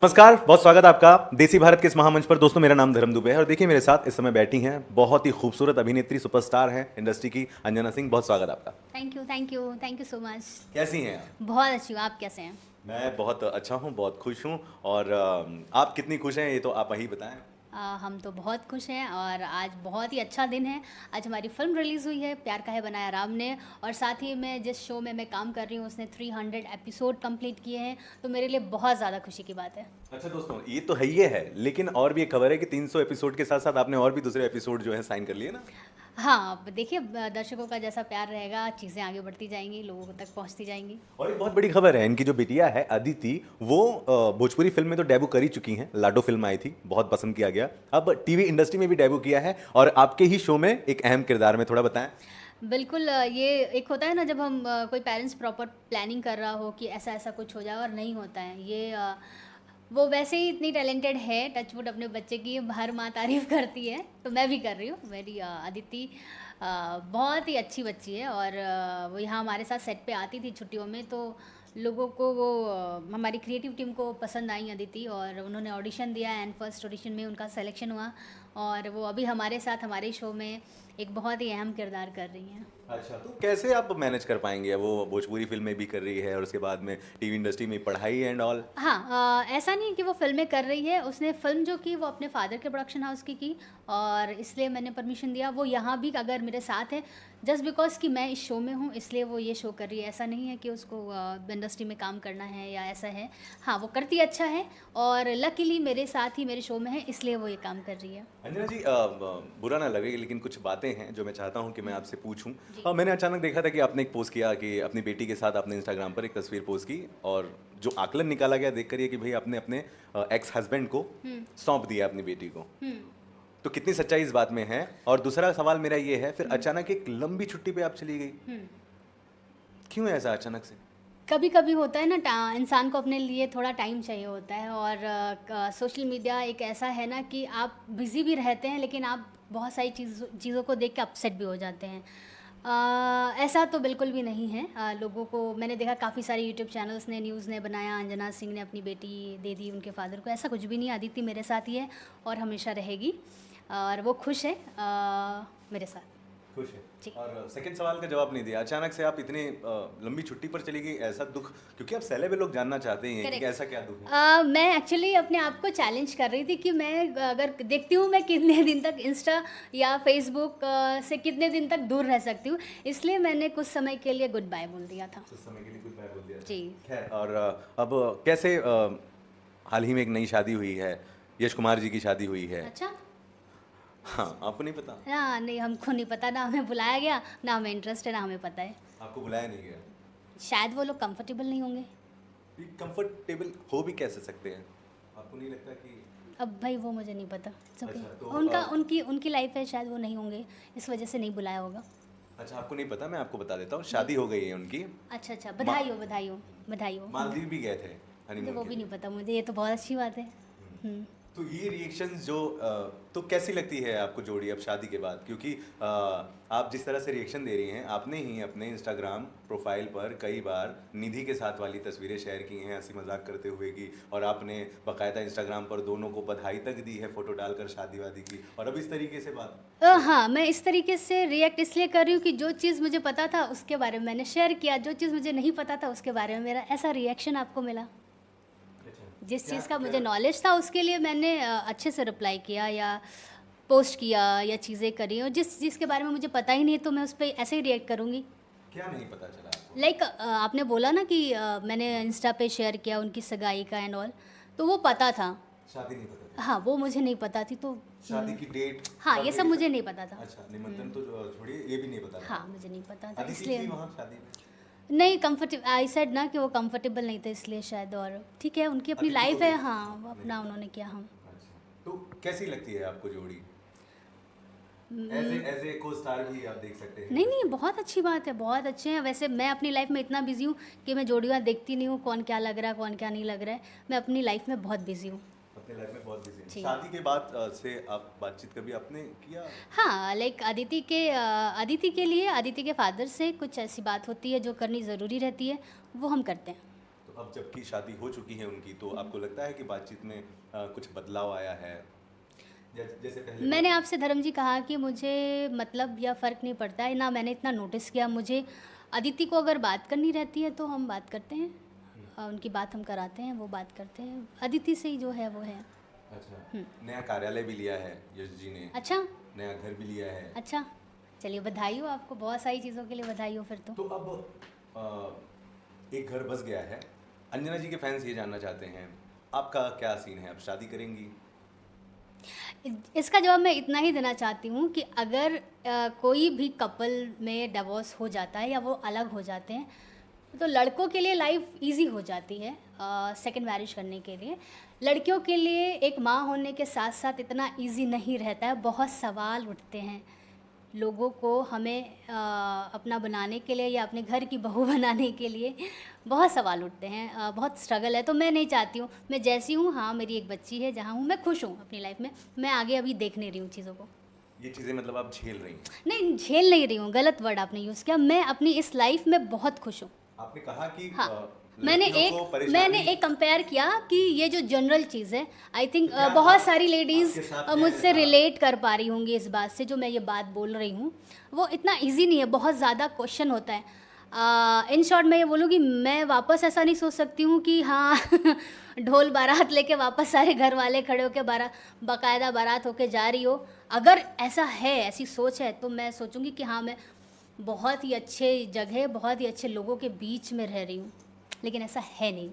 नमस्कार, बहुत स्वागत है आपका देसी भारत के इस महामंच पर। दोस्तों, मेरा नाम धर्म दुबे है और देखिए मेरे साथ इस समय बैठी हैं बहुत ही खूबसूरत अभिनेत्री, सुपरस्टार हैं इंडस्ट्री की, अंजना सिंह। बहुत स्वागत है आपका। Thank you thank you thank you so much. कैसी हैं आप? बहुत अच्छी हूँ, आप कैसे हैं? मैं बहुत अच्छा हूँ, बहुत खुश हूँ। और आप कितनी खुश हैं ये तो आप ही बताएं। हम तो बहुत खुश हैं और आज बहुत ही अच्छा दिन है। आज हमारी फिल्म रिलीज़ हुई है, प्यार का है बनाया राम ने। और साथ ही मैं जिस शो में मैं काम कर रही हूँ उसने 300 एपिसोड कंप्लीट किए हैं, तो मेरे लिए बहुत ज़्यादा खुशी की बात है। अच्छा दोस्तों, ये तो है ही है, लेकिन और भी एक खबर है कि 300 एपिसोड के साथ साथ आपने और भी दूसरे एपिसोड जो है साइन कर लिए ना। हाँ, अब देखिए दर्शकों का जैसा प्यार रहेगा चीज़ें आगे बढ़ती जाएंगी, लोगों तक पहुँचती जाएंगी। और एक बहुत बड़ी खबर है, इनकी जो बिटिया है अदिति, वो भोजपुरी फिल्म में तो डेब्यू कर ही चुकी हैं। लाडो फिल्म आई थी, बहुत पसंद किया गया। अब टीवी इंडस्ट्री में भी डेब्यू किया है और आपके ही शो में एक अहम किरदार में। थोड़ा बताएं। बिल्कुल, ये एक होता है ना जब हम कोई पेरेंट्स प्रॉपर प्लानिंग कर रहा हो कि ऐसा ऐसा कुछ हो जाए और नहीं होता है। ये वो वैसे ही इतनी टैलेंटेड है, टचवुड अपने बच्चे की हर माँ तारीफ करती है, तो मैं भी कर रही हूँ। मेरी अदिति बहुत ही अच्छी बच्ची है और वो यहाँ हमारे साथ सेट पे आती थी छुट्टियों में, तो लोगों को वो हमारी क्रिएटिव टीम को पसंद आई अदिति और उन्होंने ऑडिशन दिया एंड फर्स्ट ऑडिशन में उनका सिलेक्शन हुआ और वो अभी हमारे साथ हमारे शो में एक बहुत ही अहम किरदार कर रही हैं। अच्छा, तो कैसे आप मैनेज कर पाएंगे? वो भोजपुरी फिल्म में भी कर रही है और उसके बाद में टीवी इंडस्ट्री में पढ़ाई एंड ऑल। हाँ, ऐसा नहीं कि वो फ़िल्में कर रही है, उसने फ़िल्म जो की वो अपने फ़ादर के प्रोडक्शन हाउस की और इसलिए मैंने परमिशन दिया। वो यहाँ भी अगर मेरे साथ है जस्ट बिकॉज़ कि मैं इस शो में हूँ इसलिए वो ये शो कर रही है। ऐसा नहीं है कि उसको इंडस्ट्री में काम करना है या ऐसा है। हाँ, वो करती अच्छा है और लकीली मेरे साथ ही मेरे शो में है इसलिए वो ये काम कर रही है। अंजना जी, बुरा ना लगे लेकिन कुछ बातें हैं जो मैं चाहता हूं कि मैं आपसे पूछूं। जी। मैंने अचानक देखा था कि आपने एक पोस्ट किया कि अपनी बेटी के साथ आपने इंस्टाग्राम पर एक तस्वीर पोस्ट की और जो आकलन निकाला गया देख कर ये कि भाई आपने अपने एक्स हस्बैंड को हुँ, सौंप दिया अपनी बेटी को। हुँ, तो कितनी सच्चाई इस बात में है? और दूसरा सवाल मेरा ये है, फिर हुँ, अचानक एक लंबी छुट्टी पे आप चली गई, हुँ। क्यों ऐसा अचानक से? कभी कभी होता है ना इंसान को अपने लिए थोड़ा टाइम चाहिए होता है और सोशल मीडिया एक ऐसा है ना कि आप बिज़ी भी रहते हैं लेकिन आप बहुत सारी चीज़ों को देख के अपसेट भी हो जाते हैं। ऐसा तो बिल्कुल भी नहीं है। लोगों को मैंने देखा काफ़ी सारे यूट्यूब चैनल्स ने न्यूज़ ने बनाया अंजना सिंह ने अपनी बेटी दे दी उनके फादर को। ऐसा कुछ भी नहीं, अदिति मेरे साथ ही है और हमेशा रहेगी और वो खुश है मेरे साथ। खुश है। जी। और सेकंड सवाल का जवाब नहीं दिया, अचानक से आप इतने लंबी छुट्टी पर चली गई, ऐसा दुख? क्योंकि आप सेलेब लोग जानना चाहते हैं कि करेक्ट। ऐसा क्या दुख है। मैं एक्चुअली अपने आप को चैलेंज कर रही थी कि मैं अगर देखती हूँ मैं कितने दिन तक इंस्टा या फेसबुक से कितने दिन तक दूर रह सकती हूँ, इसलिए मैंने कुछ समय के लिए गुड बाय बोल दिया था। कुछ समय के लिए गुड बाय बोल दिया। जी। खैर, और अब कैसे हाल ही में एक नई शादी हुई है, यश कुमार जी की शादी हुई है। अच्छा। हाँ, आपको नहीं पता? हाँ, नहीं हमको नहीं पता, ना हमें बुलाया गया ना हमें इंटरेस्ट है ना हमें पता है। आपको बुलाया नहीं गया? शायद वो लोग कंफर्टेबल नहीं होंगे। कंफर्टेबल हो भी कैसे सकते हैं? आपको नहीं लगता कि अब भाई वो मुझे नहीं पता। It's okay। अच्छा, तो उनका उनकी उनकी लाइफ है, शायद वो नहीं होंगे इस वजह से नहीं बुलाया होगा। अच्छा, आपको नहीं पता, मैं आपको बता देता हूँ, शादी हो गई है उनकी। अच्छा अच्छा, बधाई हो बधाई हो बधाई हो। मालदीव भी गए थे मुझे हनीमून वो के भी लिए। नहीं पता, मुझे ये तो बहुत अच्छी बात है। हम्म। तो ये रिएक्शंस जो तो कैसी लगती है आपको जोड़ी अब शादी के बाद? क्योंकि आप जिस तरह से रिएक्शन दे रही हैं, आपने ही अपने इंस्टाग्राम प्रोफाइल पर कई बार निधि के साथ वाली तस्वीरें शेयर की हैं हंसी मजाक करते हुए की, और आपने बाकायदा इंस्टाग्राम पर दोनों को बधाई तक दी है फोटो डालकर शादी वादी की, और अब इस तरीके से बात। हाँ, मैं इस तरीके से रिएक्ट इसलिए कर रही हूँ कि जो चीज़ मुझे पता था उसके बारे में मैंने शेयर किया, जो चीज़ मुझे नहीं पता था उसके बारे में मेरा ऐसा रिएक्शन आपको मिला। अच्छा, जिस क्या चीज़ का मुझे क्या नॉलेज था उसके लिए मैंने अच्छे से रिप्लाई किया या पोस्ट किया या चीज़ें करी, और जिस चीज़ के बारे में मुझे पता ही नहीं है तो मैं उस पर ऐसे ही रिएक्ट करूँगी। क्या नहीं पता चला आपको? लाइक आपने बोला ना कि मैंने इंस्टा पे शेयर किया उनकी सगाई का एंड ऑल, तो वो पता था। शादी नहीं पता था? हाँ, वो मुझे नहीं पता थी तो शादी की डेट? हाँ, कब ये सब डेट? मुझे नहीं पता था। अच्छा, निमंत्रण तो छोड़िए, ये भी नहीं पता था। हाँ, मुझे नहीं पता था अदिति इसलिए थी वहाँ शादी में? नहीं कंफर्टेबल। आई सेड ना कि वो कंफर्टेबल नहीं थे इसलिए शायद, और ठीक है उनकी अपनी अदिति को लाइफ है। भी? हाँ, वो नहीं। अपना उन्होंने किया। हम अच्छा, तो कैसी लगती है आपको जोड़ी? एज ए को स्टार भी आप देख सकते हैं। नहीं नहीं, बहुत अच्छी बात है, बहुत अच्छे हैं। वैसे मैं अपनी लाइफ में इतना बिजी हूँ कि मैं जोड़ियाँ देखती नहीं हूँ कौन क्या लग रहा है कौन क्या नहीं लग रहा है। मैं अपनी लाइफ में बहुत बिजी हूँ। अपने लाइफ में बहुत बिजी हैं। जी। शादी के बाद से आप बातचीत कभी आपने किया? हाँ, लाइक अदिति के लिए अदिति के फादर से कुछ ऐसी बात होती है जो करनी ज़रूरी रहती है, वो हम करते हैं। तो अब जबकि शादी हो चुकी है उनकी, तो आपको लगता है कि बातचीत में कुछ बदलाव आया है? जैसे पहले मैंने आपसे धर्म जी कहा कि मुझे मतलब या फ़र्क नहीं पड़ता है ना, मैंने इतना नोटिस किया। मुझे अदिति को अगर बात करनी रहती है तो हम बात करते हैं, उनकी बात हम कराते हैं, वो बात करते हैं। अदिति से ही जो है वो है। अच्छा, नया कार्यालय भी लिया है यश जी ने, अच्छा नया घर भी लिया है। अच्छा, चलिए बधाई हो आपको, बहुत सारी चीज़ों के लिए बधाई हो फिर तो। तो अब एक घर बस गया है। अंजना जी के फैंस ये जानना चाहते हैं, आपका क्या सीन है, आप शादी करेंगी? इसका जवाब मैं इतना ही देना चाहती हूँ कि अगर कोई भी कपल में डिवोर्स हो जाता है या वो अलग हो जाते हैं, तो लड़कों के लिए लाइफ इजी हो जाती है सेकंड मैरिज करने के लिए। लड़कियों के लिए एक माँ होने के साथ साथ इतना इजी नहीं रहता है, बहुत सवाल उठते हैं लोगों को हमें अपना बनाने के लिए या अपने घर की बहू बनाने के लिए बहुत सवाल उठते हैं, बहुत स्ट्रगल है। तो मैं नहीं चाहती हूँ, मैं जैसी हूँ, हाँ मेरी एक बच्ची है जहाँ हूँ, मैं खुश हूँ अपनी लाइफ में। मैं आगे अभी देख नहीं रही हूँ चीज़ों को। ये चीज़ें मतलब आप झेल रही हैं? नहीं झेल नहीं रही हूँ, गलत वर्ड आपने यूज़ किया। मैं अपनी इस लाइफ में बहुत खुश हूँ। आपने कहा कि हाँ, मैंने एक कंपेयर किया कि ये जो जनरल चीज़ है, आई थिंक बहुत सारी लेडीज़ मुझसे रिलेट कर पा रही होंगी इस बात से, जो मैं ये बात बोल रही हूँ वो इतना इजी नहीं है, बहुत ज़्यादा क्वेश्चन होता है। इन शॉर्ट मैं ये बोलूँ कि मैं वापस ऐसा नहीं सोच सकती हूँ कि हाँ ढोल बारात लेके वापस सारे घर वाले खड़े होकर बाकायदा बारात होके जा रही हो। अगर ऐसा है, ऐसी सोच है, तो मैं सोचूंगी कि हाँ मैं बहुत ही अच्छे जगह, बहुत ही अच्छे लोगों के बीच में रह रही हूँ, लेकिन ऐसा है नहीं।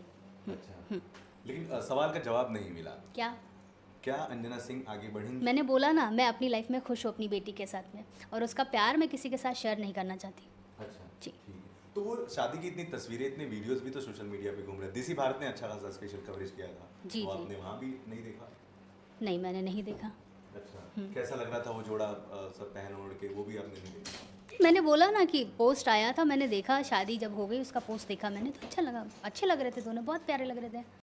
अच्छा, लेकिन सवाल का जवाब नहीं मिला। क्या अंजना सिंह आगे बढ़ेंगी? मैंने बोला ना, मैं अपनी लाइफ में खुश हूँ अपनी बेटी के साथ में, और उसका प्यार मैं किसी के साथ शेयर नहीं करना चाहती। अच्छा जी। ठीक है। तो वो शादी की इतनी तस्वीरें, इतने वीडियोस भी तो सोशल मीडिया पे घूम रहे हैं। देसी भारत ने अच्छा खासा स्पेशल कवरेज किया था, जी, तो जी। आपने वहाँ भी नहीं देखा? नहीं, मैंने नहीं देखा। अच्छा, कैसा लग रहा था वो जोड़ा सब पहन ओढ़ के, वो भी आपने नहीं देखा? मैंने बोला ना कि पोस्ट आया था, मैंने देखा, शादी जब हो गई उसका पोस्ट देखा मैंने, तो अच्छा लगा, अच्छे लग रहे थे दोनों, बहुत प्यारे लग रहे थे।